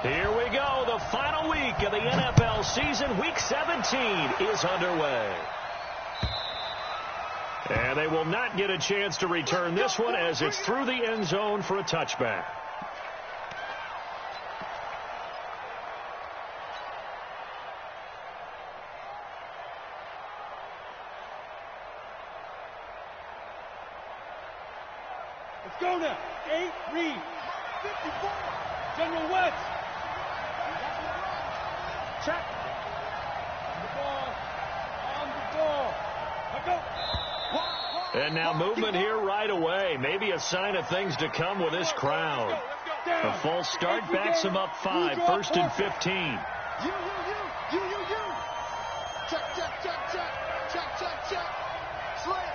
Here we go. The final week of the NFL season. Week 17 is underway. And they will not get a chance to return this one as it's through the end zone for a touchback. Let's go now. 8, read. 54. General West. Check. On the ball. On the ball. Let go. And now movement here right away. Maybe a sign of things to come with this crowd. The false start backs them up 5. 1st and 15. You. Check. Slam.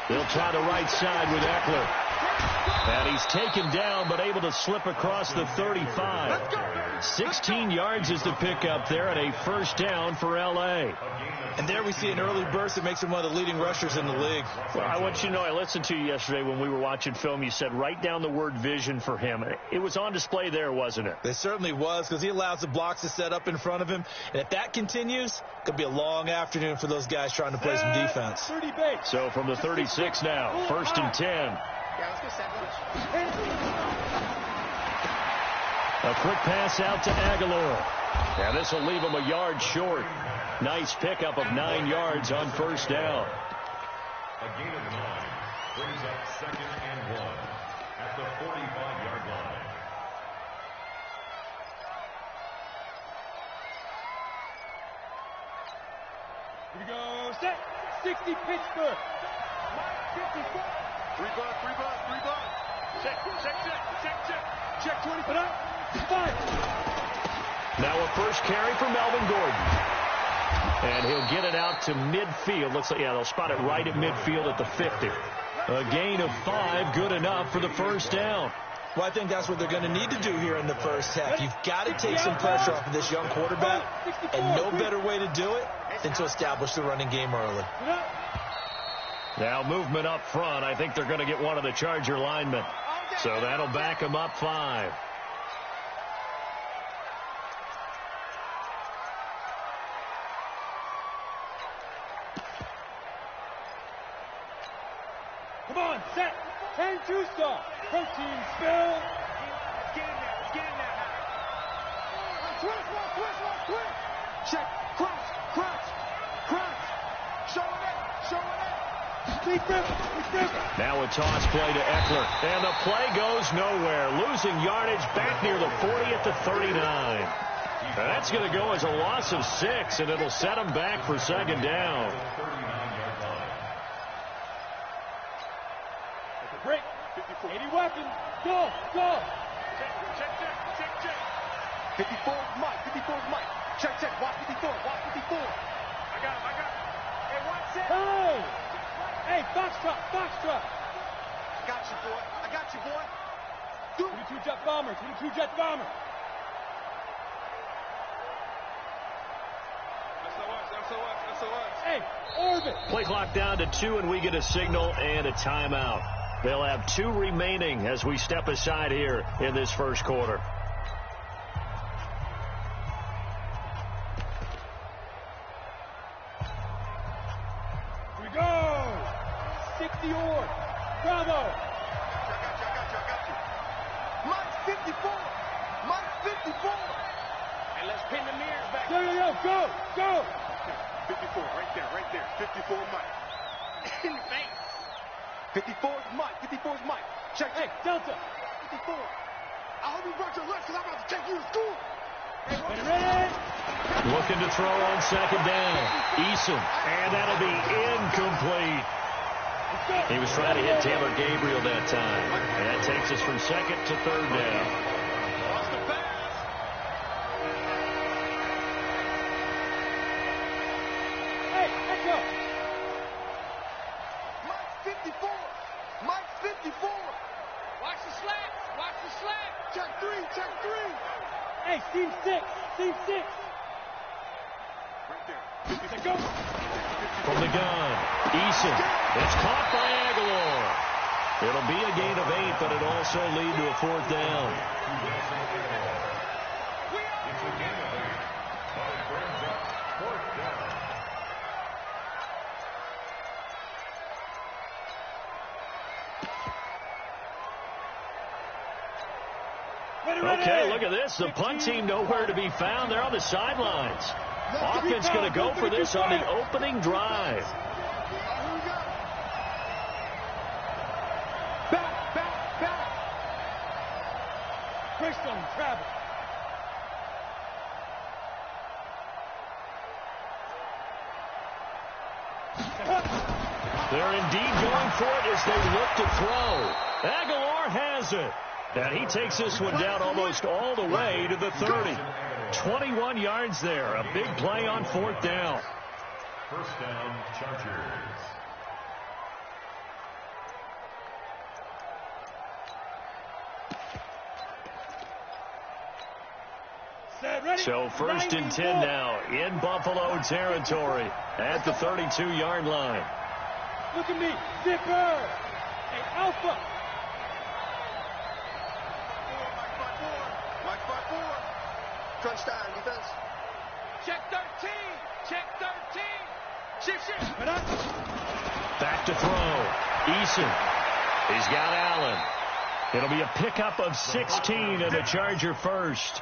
They'll try the right side with Eckler. And he's taken down, but able to slip across the 35. 16 yards is the pickup there, and a first down for L.A. And there we see an early burst that makes him one of the leading rushers in the league. Well, I want you to know, I listened to you yesterday when we were watching film. You said write down the word vision for him. It was on display there, wasn't it? It certainly was, because he allows the blocks to set up in front of him. And if that continues, it could be a long afternoon for those guys trying to play some defense. So from the 36 now, 1st and 10. Yeah, let's go second. A quick pass out to Aguilar. And this will leave him a yard short. Nice pickup of 9 yards on first down. A gain of 9 brings up 2nd and 1 at the 45-yard line. Here we go. Set. 60 Pittsburgh. 54. 3 bud. Check 20. Put up. 5. Now a first carry for Melvin Gordon. And he'll get it out to midfield. Looks like, yeah, they'll spot it right at midfield at the 50. A gain of 5, good enough for the first down. Well, I think that's what they're going to need to do here in the first half. You've got to take some pressure off of this young quarterback, and no better way to do it than to establish the running game early. Now movement up front. I think they're going to get one of the Charger linemen. So that'll back them up 5. Come on, set. 10-2 star. Protein spill. Get in there. Twist. Check. Crouch. Show it. Deep rip. Now a toss play to Eckler. And the play goes nowhere. Losing yardage back near the 40 at the 39. And that's going to go as a loss of 6, and it'll set them back for 2nd down. Break. 80 weapons. Go. Check. 54 is Mike. Check. Watch 54. I got him. Hey, watch it. Hey, Foxtrot. I got you, boy. 22 jet bombers. SOS. Hey, orbit. Play clock down to 2, and we get a signal and a timeout. They'll have 2 remaining as we step aside here in this first quarter. Here we go. 60 or. Bravo. I got you. Mike 54. And let's pin the mirrors back. Go. 54, right there. 54 Mike. In the face. 54 is Mike. Check. Hey, Delta. 54. I hope you brought your lunch because I'm about to take you to school. Ready? Looking to throw on 2nd down. Eason. And that'll be incomplete. He was trying to hit Taylor Gabriel that time. And that takes us from 2nd to 3rd down. Lost the pass. Hey, let's go. Mike 54. Watch the slap. Check 3. Hey, team 6. Right there. Let's go. From the gun, Eason. It's caught by Aguilar. It'll be a gain of 8, but it'll also lead to a 4th down. It's a gain of 8, but it brings up 4th down. Okay, look at this. The punt team nowhere to be found. They're on the sidelines. Offense going to go for this on the opening drive. Back. Greystone, travel. They're indeed going for it as they look to throw. Aguilar has it. And he takes this one down almost all the way to the 30. 21 yards there. A big play on 4th down. First down, Chargers. So 1st and 10 now in Buffalo territory at the 32-yard line. Look at me, Zipper. Hey, Alpha. Watch 5-4. Crunch time, defense. Check 13. Check 13. Shift. Back to throw. Eason. He's got Allen. It'll be a pickup of 16 and a Charger first.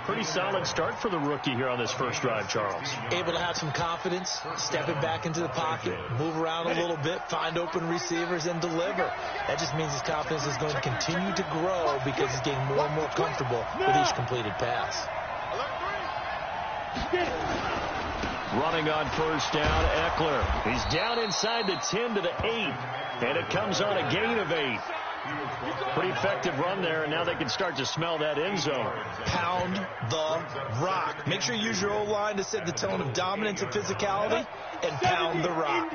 Pretty solid start for the rookie here on this first drive, Charles. Able to have some confidence, stepping back into the pocket, move around a little bit, find open receivers, and deliver. That just means his confidence is going to continue to grow because he's getting more and more comfortable with each completed pass. Running on 1st down, Eckler. He's down inside the 10 to the 8, and it comes on a gain of 8. Pretty effective run there, and now they can start to smell that end zone. Pound the rock. Make sure you use your O-line to set the tone of dominance and physicality, and pound the rock.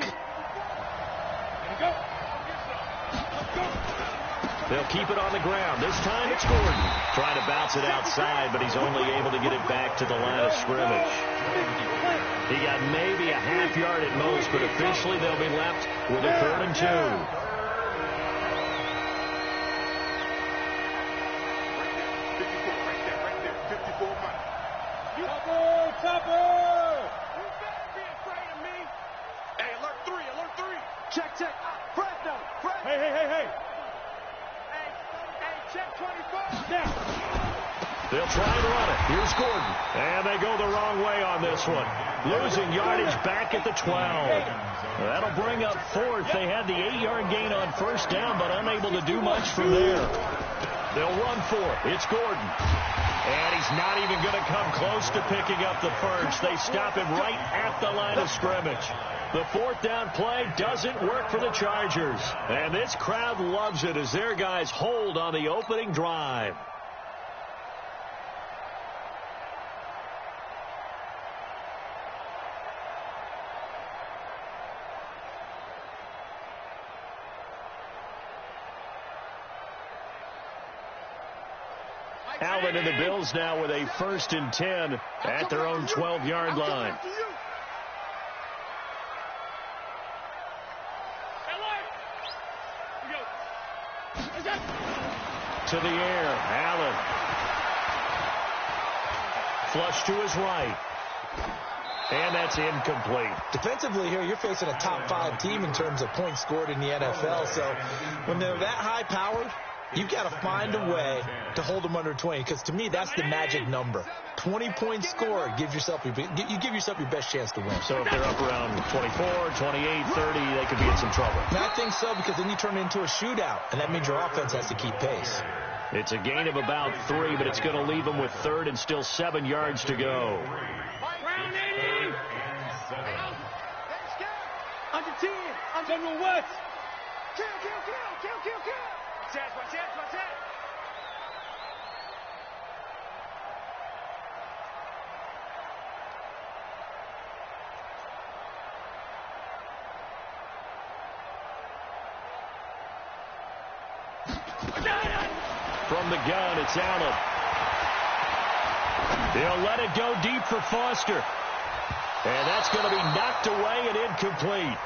They'll keep it on the ground. This time it's Gordon. Trying to bounce it outside, but he's only able to get it back to the line of scrimmage. He got maybe a half yard at most, but officially they'll be left with a 3rd and 2. Topper! You better be afraid of me. Hey, alert 3. Check. Fresno. Hey. Hey, check 24. Now. They'll try and run it. Here's Gordon. And they go the wrong way on this one. Losing yardage back at the 12. That'll bring up 4th. They had the 8-yard gain on 1st down, but unable to do much from there. They'll run for it. It's Gordon. And he's not even going to come close to picking up the first. They stop him right at the line of scrimmage. The 4th down play doesn't work for the Chargers. And this crowd loves it as their guys hold on the opening drive. Allen and the Bills now with a 1st and 10 at their own 12-yard line. To the air, Allen. Flush to his right. And that's incomplete. Defensively here, you're facing a top 5 team in terms of points scored in the NFL. So when they're that high-powered, you've got to find a way to hold them under 20, because to me, that's the magic number. 20 points scored, you give yourself your best chance to win. So if they're up around 24, 28, 30, they could be in some trouble. And I think so, because then you turn it into a shootout, and that means your offense has to keep pace. It's a gain of about 3, but it's going to leave them with 3rd and still 7 yards to go. Round 80. Under 10. General West. Kill. Watch that. From the gun, it's Allen. He'll let it go deep for Foster. And that's going to be knocked away and incomplete.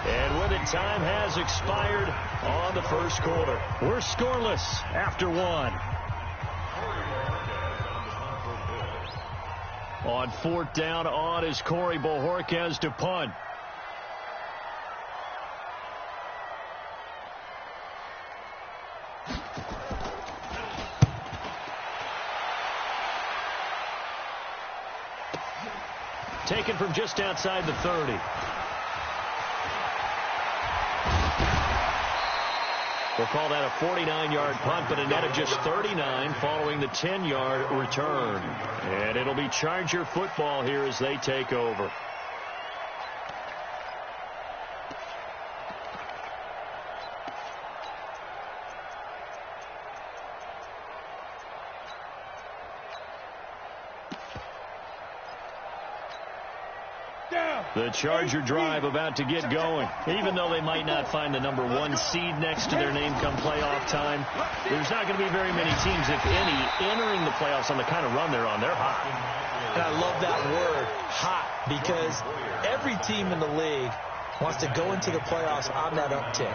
And with it, time has expired on the first quarter. We're scoreless after one. On fourth down, on is Corey Bojorquez to punt. Taken from just outside the 30. We'll call that a 49-yard punt, but a net of just 39 following the 10-yard return. And it'll be Charger football here as they take over. The Charger drive about to get going. Even though they might not find the number 1 seed next to their name come playoff time, there's not going to be very many teams, if any, entering the playoffs on the kind of run they're on. They're hot. And I love that word, hot, because every team in the league wants to go into the playoffs on that uptick.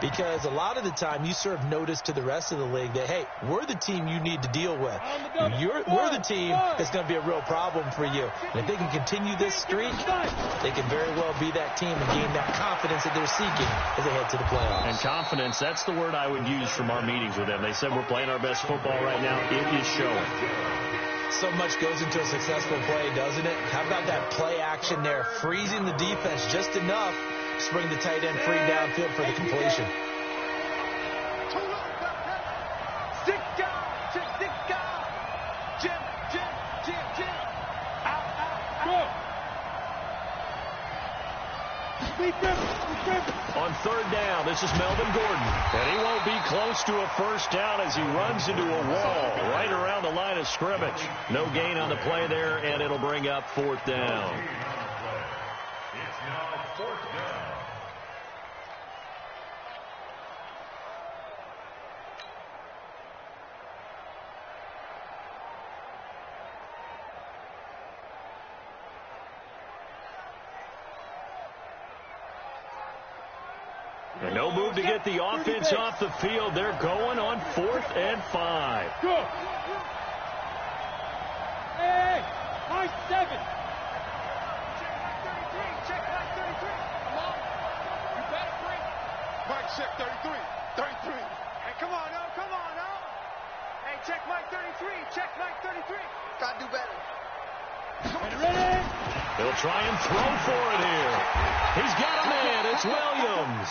Because a lot of the time you serve notice to the rest of the league that, hey, we're the team you need to deal with. We're the team that's going to be a real problem for you. And if they can continue this streak, they can very well be that team and gain that confidence that they're seeking as they head to the playoffs. And confidence, that's the word I would use from our meetings with them. They said we're playing our best football right now. It is showing. So much goes into a successful play, doesn't it? How about that play action there, freezing the defense just enough to bring the tight end free downfield for the completion. On third down, this is Melvin Gordon. And he won't be close to a first down as he runs into a wall right around the line of scrimmage. No gain on the play there, and it'll bring up fourth down. It's now fourth down. And no move to get the offense off the field. They're going on 4th and 5. Go. Hey, Mike 7. Check Mike 33. Come on. You better bring. Mike check 33. 33. Hey, come on now. Come on now. Hey, check Mike 33. Check Mike 33. Gotta do better. Ready? He'll try and throw for it here. He's got a man. It's Williams.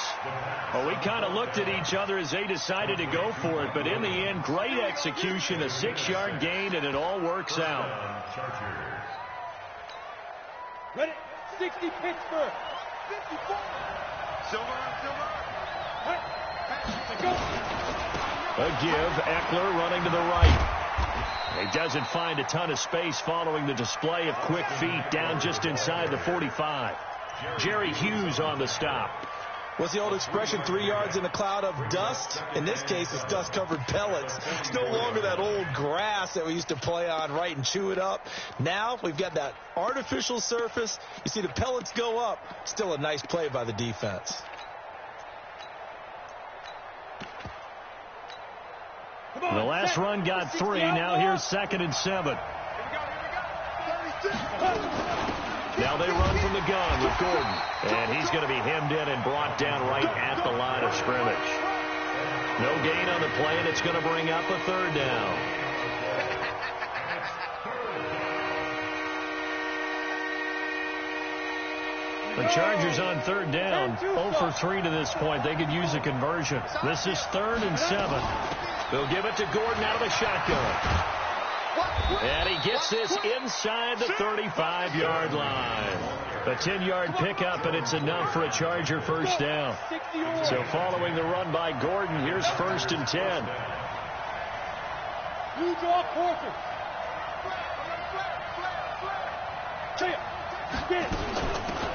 Well, we kind of looked at each other as they decided to go for it, but in the end, great execution, a 6-yard gain, and it all works out. Ready? 60 Pittsburgh. 54. Silver. A give. Eckler running to the right. He doesn't find a ton of space following the display of quick feet down just inside the 45. Jerry Hughes on the stop. What's the old expression, 3 yards in a cloud of dust? In this case, it's dust-covered pellets. It's no longer that old grass that we used to play on, right, and chew it up. Now we've got that artificial surface. You see the pellets go up. Still a nice play by the defense. The last run got 3. Now here's 2nd and 7. Now they run from the gun with Gordon. And he's going to be hemmed in and brought down right at the line of scrimmage. No gain on the play, and it's going to bring up a 3rd down. The Chargers on 3rd down, 0 for 3 to this point. They could use a conversion. This is 3rd and 7. They'll give it to Gordon out of the shotgun. And he gets this inside the 35-yard line. A 10-yard pickup, and it's enough for a Charger first down. So following the run by Gordon, here's 1st and 10. You draw quarter.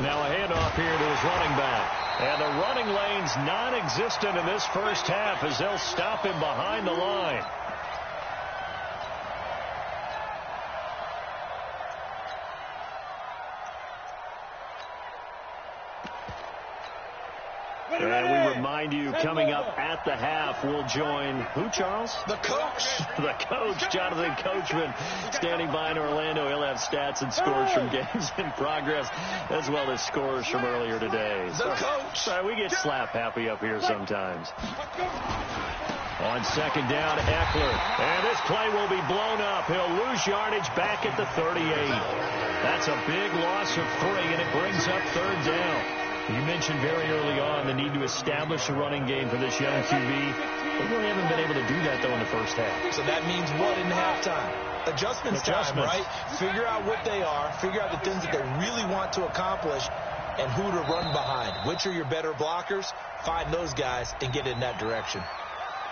Now a handoff here to his running back. And the running lane's non-existent in this first half as they'll stop him behind the line. And we remind you, coming up at the half, we'll join who, Charles? The coach. The coach, Jonathan Coachman, standing by in Orlando. He'll have stats and scores from games in progress, as well as scores from earlier today. The coach. We get slap happy up here sometimes. On second down, Eckler. And this play will be blown up. He'll lose yardage back at the 38. That's a big loss of 3, and it brings up third down. You mentioned very early on the need to establish a running game for this young QB. They really haven't been able to do that, though, in the first half. So that means what in halftime? Adjustments time, right? Figure out what they are. Figure out the things that they really want to accomplish and who to run behind. Which are your better blockers? Find those guys and get in that direction.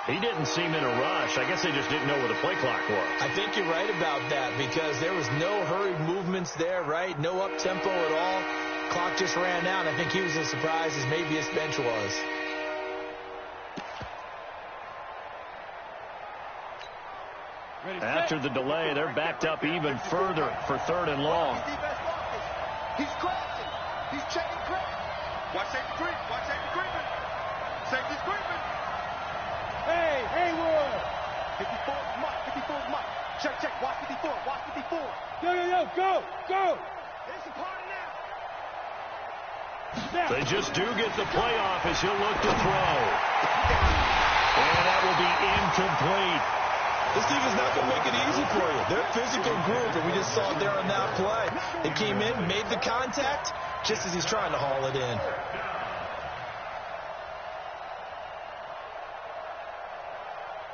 He didn't seem in a rush. I guess they just didn't know where the play clock was. I think you're right about that because there was no hurried movements there, right? No up-tempo at all. Clock just ran out. I think he was as surprised as maybe his bench was. After the delay, they're backed up even further for third and long. He's crashing. He's checking crash. Watch safety creep. Watch safety creeping. Safety's creeping. Hey, Haywood. 54 is Mike. 54 is Mike. Check, check. Watch 54. Watch 54. Yo, go. It's a party now. They just do get the playoff as he'll look to throw. And that will be incomplete. This team is not going to make it easy for you. They're a physical group, and we just saw it there on that play. They came in, made the contact, just as he's trying to haul it in.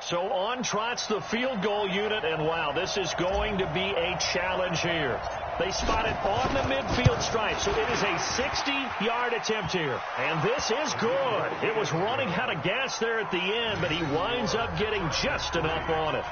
So on trots the field goal unit, and wow, this is going to be a challenge here. They spot it on the midfield stripe, so it is a 60-yard attempt here. And this is good. It was running out of gas there at the end, but he winds up getting just enough on it.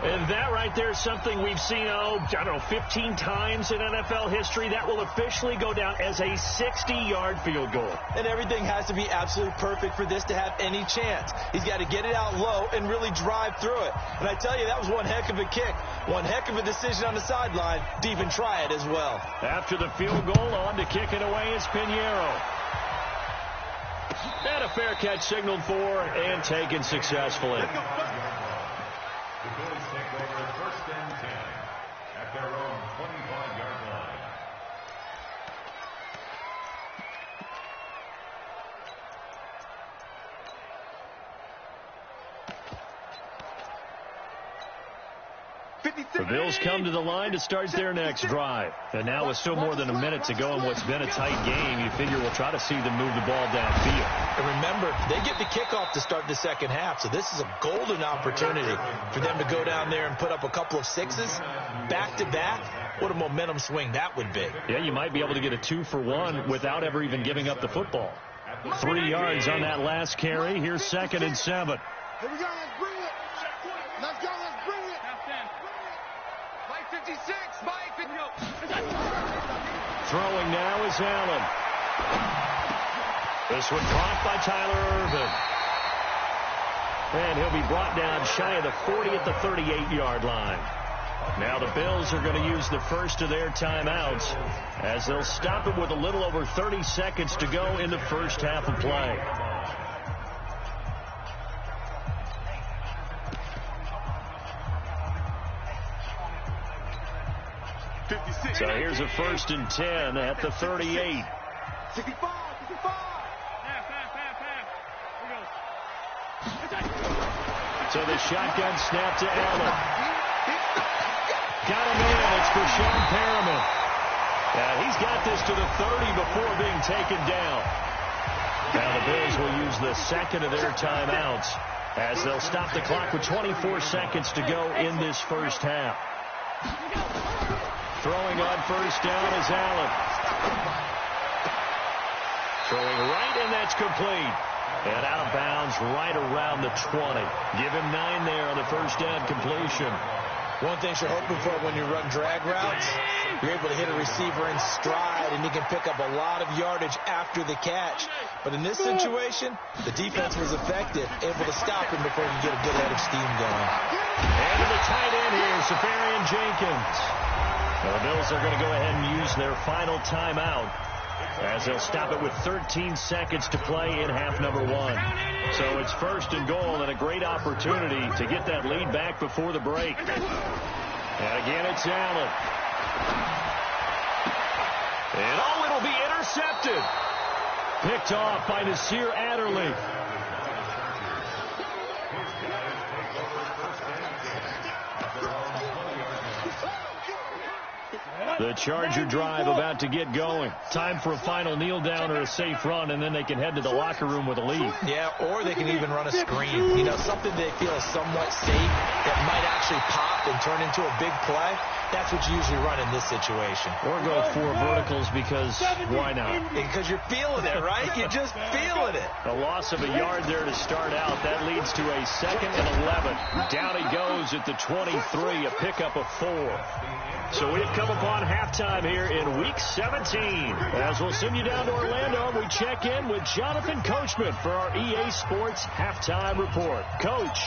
And that right there is something we've seen, 15 times in NFL history. That will officially go down as a 60-yard field goal. And everything has to be absolutely perfect for this to have any chance. He's got to get it out low and really drive through it. And I tell you, that was one heck of a kick. One heck of a decision on the sideline to even try it as well. After the field goal, on to kick it away is Pinheiro. And a fair catch signaled for and taken successfully. The Bills take over 1st and 10 at their own 25-yard line. The Bills come to the line to start their next drive. And now with still more than a minute to go in what's been a tight game, you figure we'll try to see them move the ball downfield. And remember, they get the kickoff to start the second half, so this is a golden opportunity for them to go down there and put up a couple of sixes back-to-back. What a momentum swing that would be. Yeah, you might be able to get a 2-for-1 without ever even giving up the football. 3 yards on that last carry. Here's 2nd and 7. Here we go. Let's bring it. Let's go. Let's bring it. Mike 56. Mike. Throwing now is Allen. This one caught by Tyler Irvin. And he'll be brought down shy of the 40 at the 38-yard line. Now the Bills are going to use the first of their timeouts as they'll stop it with a little over 30 seconds to go in the first half of play. So here's a 1st and 10 at the 38. 65. So the shotgun snap to Allen. Got him in. It's for Sean Perriman. He's got this to the 30 before being taken down. Now the Bills will use the second of their timeouts as they'll stop the clock with 24 seconds to go in this first half. Throwing on first down is Allen. Throwing right, and that's complete. And out of bounds right around the 20. Give him 9 there on the first down completion. One thing you're hoping for when you run drag routes, you're able to hit a receiver in stride, and he can pick up a lot of yardage after the catch. But in this situation, the defense was effective, able to stop him before he could get a good head of steam going. And to the tight end here, Safarian Jenkins. Well, the Bills are going to go ahead and use their final timeout as they'll stop it with 13 seconds to play in half number 1. So it's 1st and goal and a great opportunity to get that lead back before the break. And again, it's Allen. And it'll be intercepted. Picked off by Nasir Adderley. The Charger drive about to get going. Time for a final kneel down or a safe run, and then they can head to the locker room with a lead. Yeah, or they can even run a screen. You know, something they feel is somewhat safe that might actually pop and turn into a big play. That's what you usually run in this situation. Or go 4 verticals because why not? Because you're feeling it, right? You're just feeling it. A loss of a yard there to start out. That leads to a 2nd and 11. Down he goes at the 23, a pickup of 4. So we've come upon halftime here in Week 17. As we'll send you down to Orlando, we check in with Jonathan Coachman for our EA Sports Halftime Report. Coach,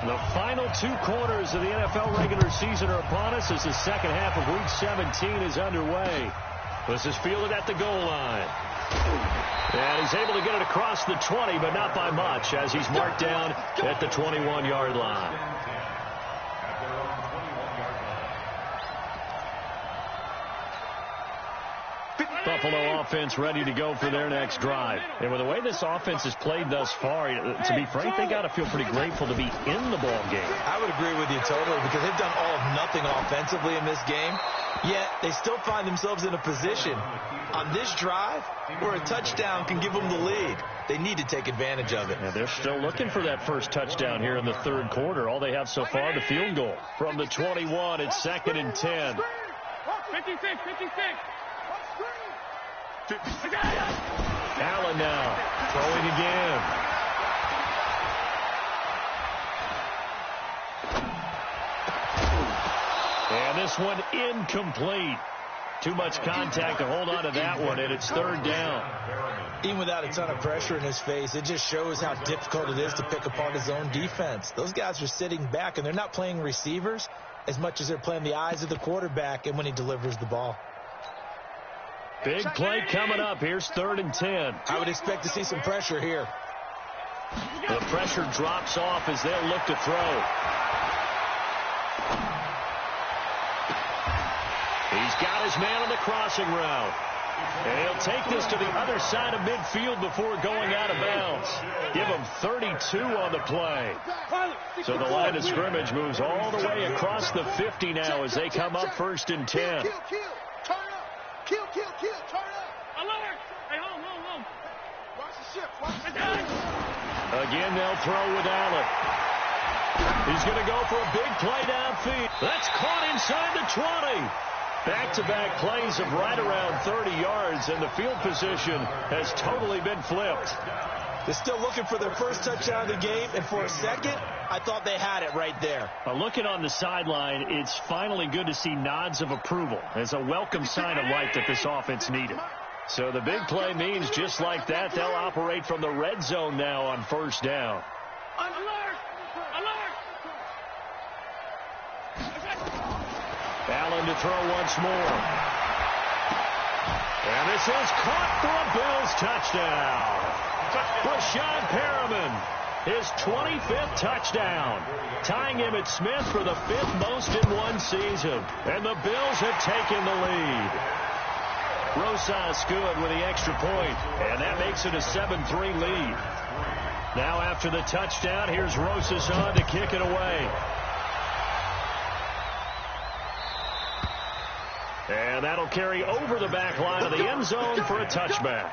the final 2 quarters of the NFL regular season are upon us as the second half of Week 17 is underway. This is fielded at the goal line. And he's able to get it across the 20, but not by much, as he's marked down at the 21-yard line. Buffalo offense ready to go for their next drive. And with the way this offense has played thus far, to be frank, they got to feel pretty grateful to be in the ball game. I would agree with you totally, because they've done all of nothing offensively in this game, yet they still find themselves in a position on this drive where a touchdown can give them the lead. They need to take advantage of it. And they're still looking for that first touchdown here in the 3rd quarter. All they have so far, the field goal. From the 21, it's 2nd and 10. 56. Allen now throwing again. And this one incomplete. Too much contact to hold on to that one, and it's 3rd down. Even without a ton of pressure in his face, it just shows how difficult it is to pick apart his own defense. Those guys are sitting back, and they're not playing receivers as much as they're playing the eyes of the quarterback and when he delivers the ball. Big play coming up. Here's 3rd and 10. I would expect to see some pressure here. The pressure drops off as they'll look to throw. He's got his man on the crossing route. And he'll take this to the other side of midfield before going out of bounds. Give him 32 on the play. So the line of scrimmage moves all the way across the 50 now as they come up 1st and 10. Kill, turn up. Alert. Hey, hold. Watch the ship, watch the ship. Again, they'll throw with Allen. He's going to go for a big play downfield. That's caught inside the 20. Back-to-back plays of right around 30 yards, and the field position has totally been flipped. They're still looking for their first touchdown of the game, and for a second, I thought they had it right there. Looking on the sideline, it's finally good to see nods of approval as a welcome sign of life that this offense needed. So the big play means just like that, they'll operate from the red zone now on 1st down. Alert! Allen to throw once more. And this is caught for a Bills touchdown. Rashad Perriman, his 25th touchdown, tying him at Smith for the 5th most in one season. And the Bills have taken the lead. Rosas good with the extra point, and that makes it a 7-3 lead. Now after the touchdown, here's Rosas on to kick it away. And that'll carry over the back line of the end zone for a touchback.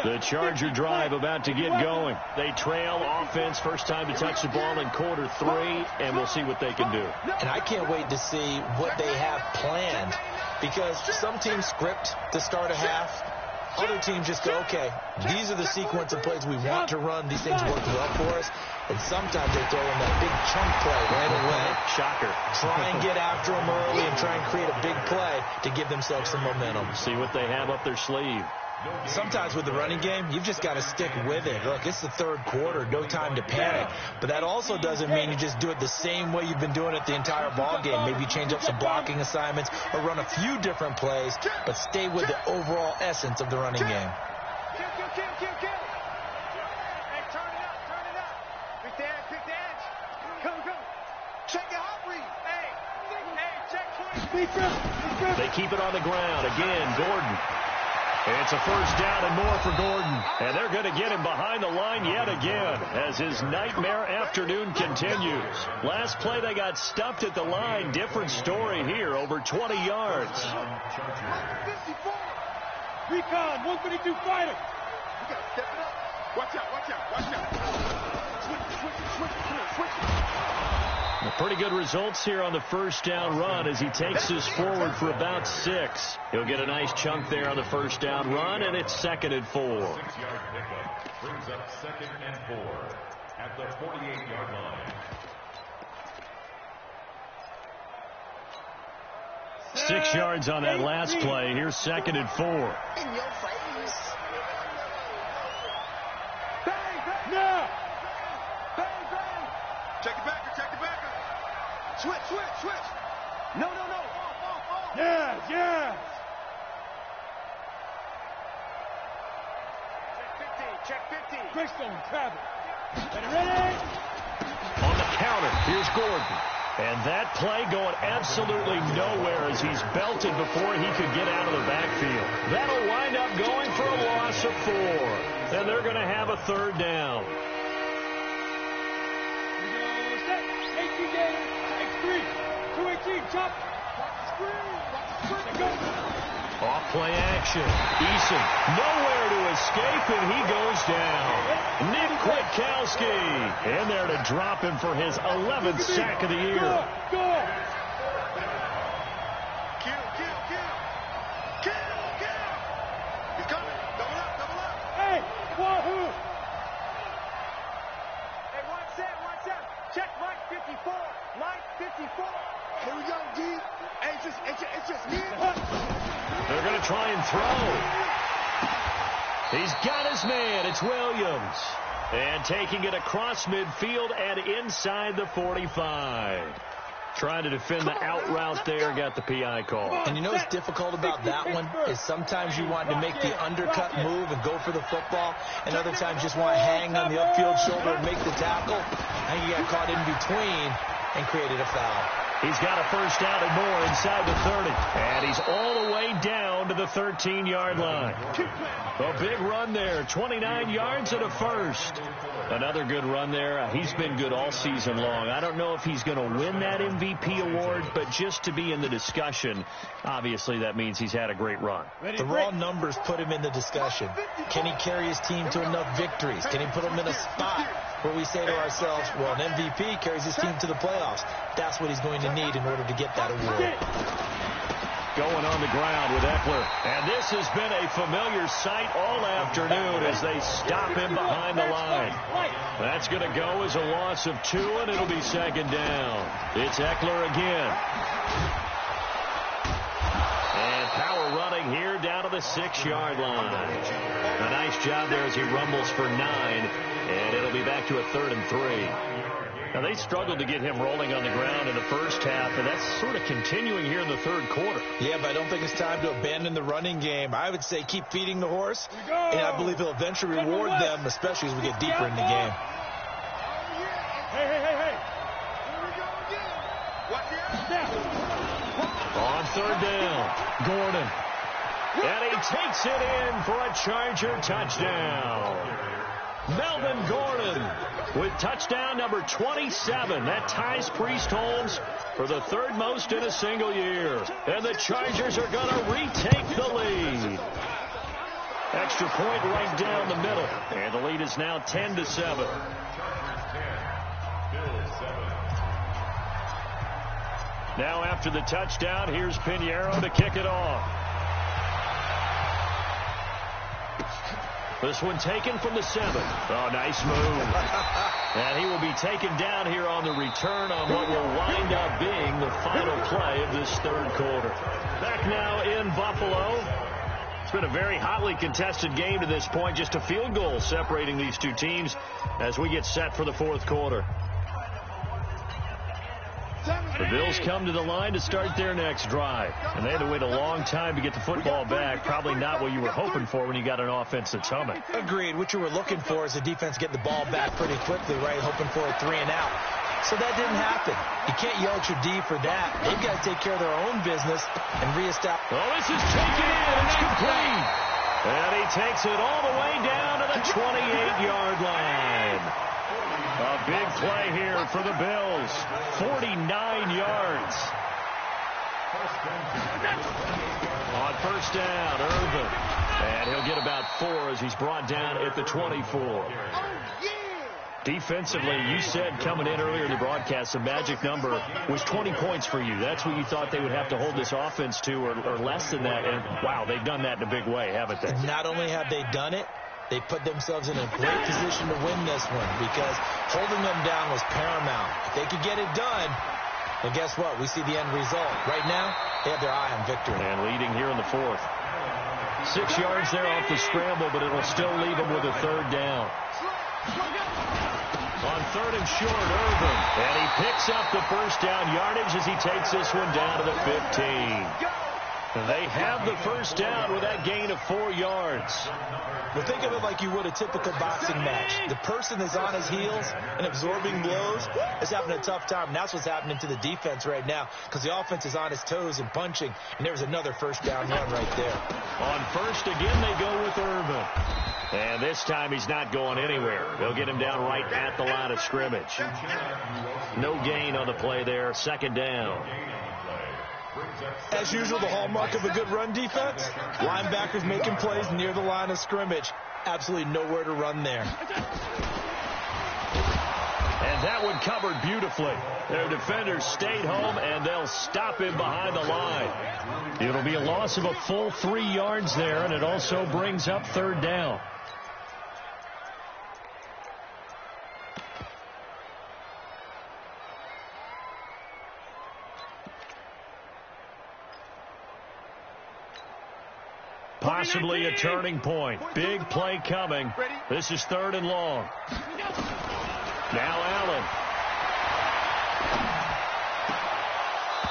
The Charger drive about to get going. They trail offense, first time to touch the ball in quarter 3, and we'll see what they can do. And I can't wait to see what they have planned, because some teams script to start a half. Other teams just go, okay, these are the sequence of plays we want to run. These things work well for us. And sometimes they throw in that big chunk play right away. Shocker. Try and get after them early and try and create a big play to give themselves some momentum. See what they have up their sleeve. Sometimes with the running game, you've just got to stick with it. Look, it's the third quarter, no time to panic. But that also doesn't mean you just do it the same way you've been doing it the entire ball game. Maybe you change up some blocking assignments or run a few different plays, but stay with the overall essence of the running game. Kill. Hey, turn it up. Pick the edge. Go. Check your hot read. Hey, check point. They keep it on the ground. Again, Gordon. It's a first down and more for Gordon. And they're going to get him behind the line yet again as his nightmare afternoon continues. Last play, they got stuffed at the line. Different story here, over 20 yards. 54. Recon, 132 fighter. You got to step it up. Watch out. Switch. Pretty good results here on the first down run as he takes this forward for about 6. He'll get a nice chunk there on the first down run, and it's 2nd and 4. 6-yard pickup brings up 2nd and 4 at the 48-yard line. 6 yards on that last play. Here's 2nd and 4. In your face. Bang. Now. Bang. Check it back. Switch. No. Yes. Check 15. Greystone travel. Ready? On the counter, here's Gordon. And that play going absolutely nowhere as he's belted before he could get out of the backfield. That'll wind up going for a loss of 4. And they're going to have a 3rd down. 18 game, X3, 218, chop. Screen. Go. Off play action. Eason nowhere to escape, and he goes down. Nick Kwiatkowski in there to drop him for his 11th sack of the year. Go. Kill. He's coming. Double up. Hey, wahoo. Hey, watch out. Check Mike 54. Here we go, D. Hey, it's just me. They're going to try and throw. He's got his man. It's Williams. And taking it across midfield and inside the 45. Trying to defend the out route there, got the PI call. And you know what's difficult about that one is sometimes you want to make the undercut move and go for the football, and other times you just want to hang on the upfield shoulder and make the tackle. And you got caught in between and created a foul. He's got a first down and more inside the 30. And he's all the way down to the 13-yard line. A big run there, 29 yards and a first. Another good run there. He's been good all season long. I don't know if he's going to win that MVP award, but just to be in the discussion, obviously that means he's had a great run. The raw numbers put him in the discussion. Can he carry his team to enough victories? Can he put them in a spot where we say to ourselves, well, an MVP carries his team to the playoffs. That's what he's going to need in order to get that award. Going on the ground with Eckler. And this has been a familiar sight all afternoon as they stop him behind the line. That's going to go as a loss of 2, and it'll be 2nd down. It's Eckler again. And power running here down to the 6-yard line. A nice job there as he rumbles for 9. And it'll be back to a 3rd and 3. Now, they struggled to get him rolling on the ground in the first half, and that's sort of continuing here in the 3rd quarter. Yeah, but I don't think it's time to abandon the running game. I would say keep feeding the horse, and I believe he'll eventually reward them, especially as we get deeper in the game. Hey. Here we go again. Watch out. On 3rd down, Gordon. And he takes it in for a Charger touchdown. Melvin Gordon with touchdown number 27. That ties Priest Holmes for the 3rd most in a single year. And the Chargers are going to retake the lead. Extra point right down the middle. And the lead is now 10-7. Now after the touchdown, here's Pinheiro to kick it off. This one taken from the 7. Oh, nice move. And he will be taken down here on the return on what will wind up being the final play of this 3rd quarter. Back now in Buffalo. been a very hotly contested game to this point. Just a field goal separating these two teams as we get set for the fourth quarter. The Bills come to the line to start their next drive. And they had to wait a long time to get the football back. Probably not what you were hoping for when you got an offense that's humming. Agreed. What you were looking for is the defense getting the ball back pretty quickly, right? Hoping for a 3-and-out. So that didn't happen. You can't yell at your D for that. They've got to take care of their own business and reestablish. Oh, this is taken in. It's complete. And he takes it all the way down to the 28-yard line. A big play here for the Bills. 49 yards. On first down, Irvin. And he'll get about 4 as he's brought down at the 24. Defensively, you said coming in earlier in the broadcast, the magic number was 20 points for you. That's what you thought they would have to hold this offense to, or less than that. And, wow, they've done that in a big way, haven't they? Not only have they done it, they put themselves in a great position to win this one because holding them down was paramount. If they could get it done, well, guess what? We see the end result. Right now, they have their eye on victory. And leading here in the fourth. 6 yards there off the scramble, but it'll still leave them with a third down. On third and short, Irvin. And he picks up the first down yardage as he takes this one down to the 15. They have the first down with that gain of 4 yards. Well, think of it like you would a typical boxing match. The person that's on his heels and absorbing blows is having a tough time. And that's what's happening to the defense right now because the offense is on his toes and punching. And there's another first down run right there. On first, again, they go with Irvin. And this time he's not going anywhere. They'll get him down right at the line of scrimmage. No gain on the play there. Second down. As usual, the hallmark of a good run defense, linebackers making plays near the line of scrimmage. Absolutely nowhere to run there. And that one covered beautifully. Their defenders stayed home, and they'll stop him behind the line. It'll be a loss of a full 3 yards there, and it also brings up third down. Possibly a turning point. Big play coming. This is third and long. Now Allen.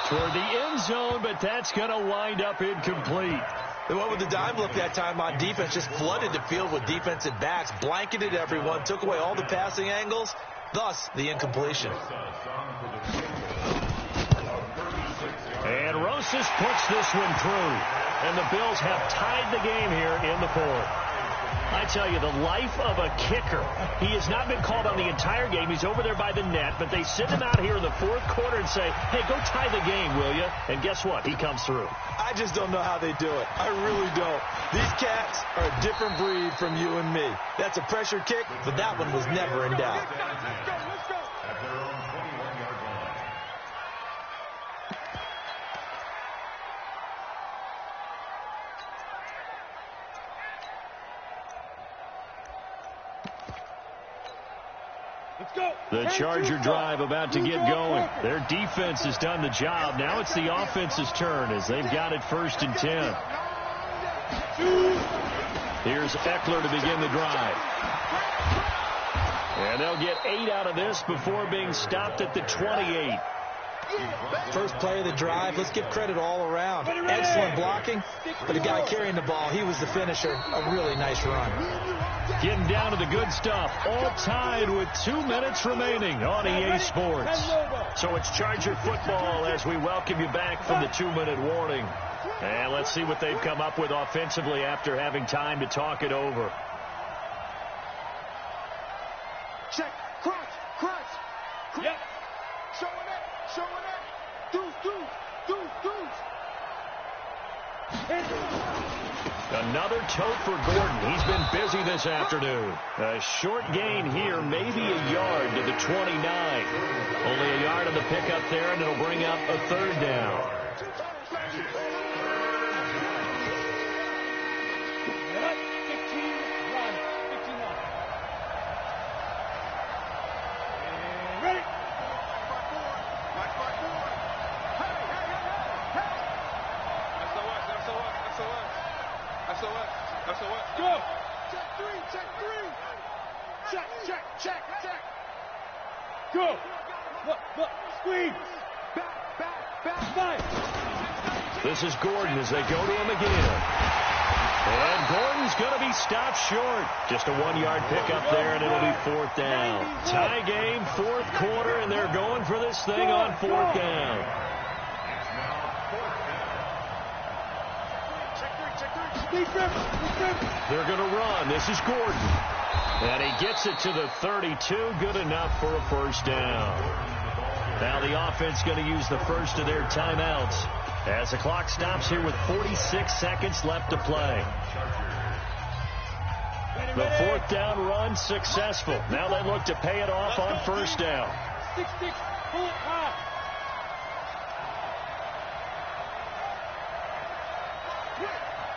Toward the end zone, but that's going to wind up incomplete. They went with the dime look that time on defense. Just flooded the field with defensive backs. Blanketed everyone. Took away all the passing angles. Thus, the incompletion. And Rosas puts this one through. And the Bills have tied the game here in the fourth. I tell you, the life of a kicker. He has not been called on the entire game. He's over there by the net, but they send him out here in the fourth quarter and say, hey, go tie the game, will you? And guess what? He comes through. I just don't know how they do it. I really don't. These cats are a different breed from you and me. That's a pressure kick, but that one was never in doubt. Let's go. At their own 21-yard line. The Charger drive about to get going. Their defense has done the job. Now it's the offense's turn as they've got it first and 10. Here's Eckler to begin the drive. And they'll get 8 out of this before being stopped at the 28. First play of the drive. Let's give credit all around. Excellent blocking, but the guy carrying the ball, he was the finisher. A really nice run. Getting down to the good stuff. All tied with 2 minutes remaining on EA Sports. So it's Charger football as we welcome you back from the 2-minute warning. And let's see what they've come up with offensively after having time to talk it over. Check. Crunch. Yep. Showing it. Deuce. Another tote for Gordon. He's been busy this afternoon. A short gain here, maybe a yard to the 29. Only a yard on the pickup there, and it'll bring up a third down. SOS. Check. Go. Look. Squeeze. Back. This is Gordon as they go to him again. And Gordon's going to be stopped short. Just a 1-yard pickup there, and it'll be 4th down. Tie game, 4th quarter, and they're going for this thing on 4th down. They're going to run. This is Gordon. And he gets it to the 32. Good enough for a 1st down. Now the offense going to use the first of their timeouts as the clock stops here with 46 seconds left to play. The 4th down run successful. Now they look to pay it off on 1st down. 6, pull it high.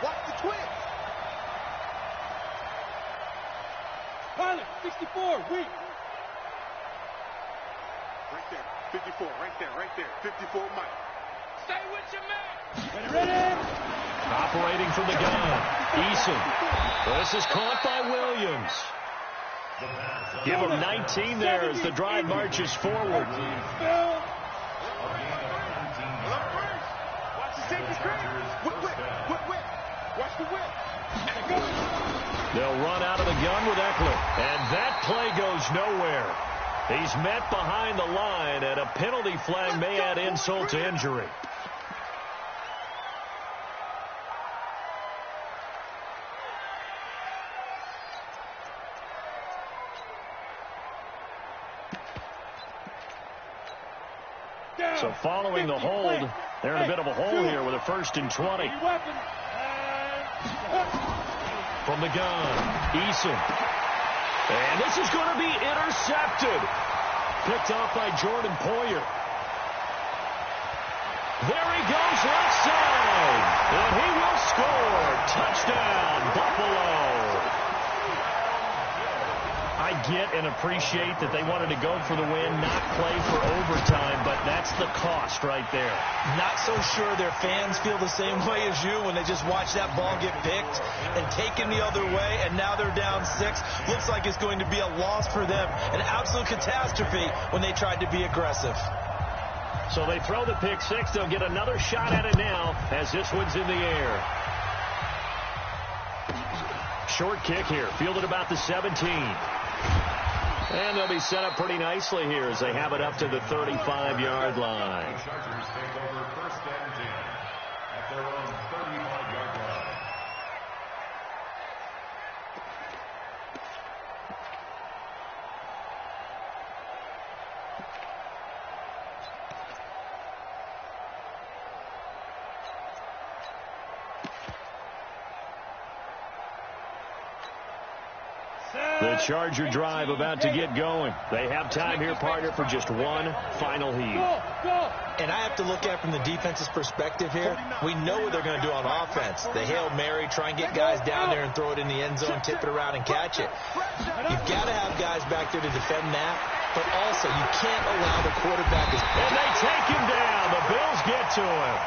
Watch the twist. Pilot, 64, weak. Right there, 54, right there. 54, Mike. Stay with your man. Ready? Operating from the gun. Eason. This is caught by Williams. Give him 19 there as the drive marches forward. Watch the safety screen. Whip. Watch the whip. They'll run out of the gun with Eckler. And that play goes nowhere. He's met behind the line, and a penalty flag may add insult to injury. So following the hold, they're in a bit of a hole here with a 1st and 20. From the gun, Eason. And this is going to be intercepted. Picked off by Jordan Poyer. There he goes left side. And he will score. Touchdown, Buffalo. I get and appreciate that they wanted to go for the win, not play for overtime, but that's the cost right there. Not so sure their fans feel the same way as you when they just watch that ball get picked and taken the other way, and now they're down 6. Looks like it's going to be a loss for them, an absolute catastrophe when they tried to be aggressive. So they throw the pick 6. They'll get another shot at it now as this one's in the air. Short kick here, fielded about the 17. And they'll be set up pretty nicely here as they have it up to the 35-yard line. The Chargers take over 1st and 10 at their own 35-yard line. The Charger drive about to get going. They have time here, partner, for just one final heave. And I have to look at it from the defense's perspective here. We know what they're going to do on offense. The Hail Mary, try and get guys down there and throw it in the end zone, tip it around and catch it. You've got to have guys back there to defend that, but also you can't allow the quarterback. And they take him down. The Bills get to him.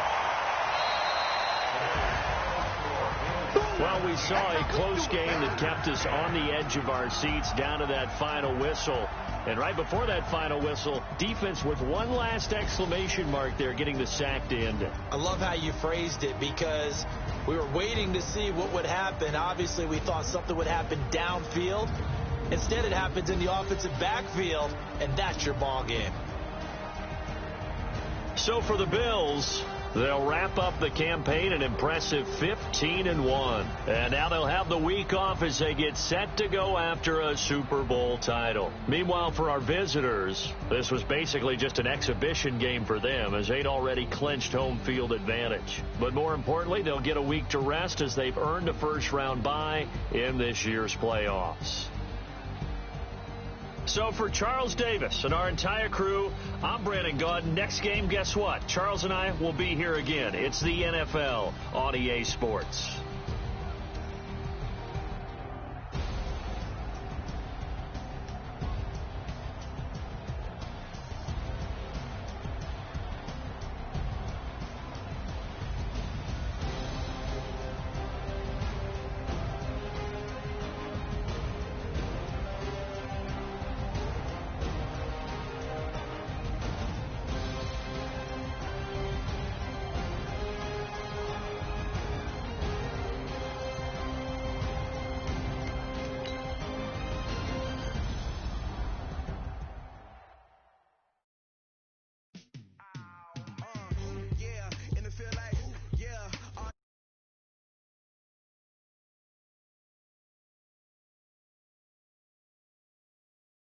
Well, we saw a close game that kept us on the edge of our seats down to that final whistle. And right before that final whistle, defense with one last exclamation mark there, getting the sack to end it. I love how you phrased it because we were waiting to see what would happen. Obviously, we thought something would happen downfield. Instead, it happens in the offensive backfield, and that's your ball game. So for the Bills, they'll wrap up the campaign an impressive 15-1. And now they'll have the week off as they get set to go after a Super Bowl title. Meanwhile, for our visitors, this was basically just an exhibition game for them as they'd already clinched home field advantage. But more importantly, they'll get a week to rest as they've earned a first-round bye in this year's playoffs. So for Charles Davis and our entire crew, I'm Brandon Gaudin. Next game, guess what? Charles and I will be here again. It's the NFL on EA Sports.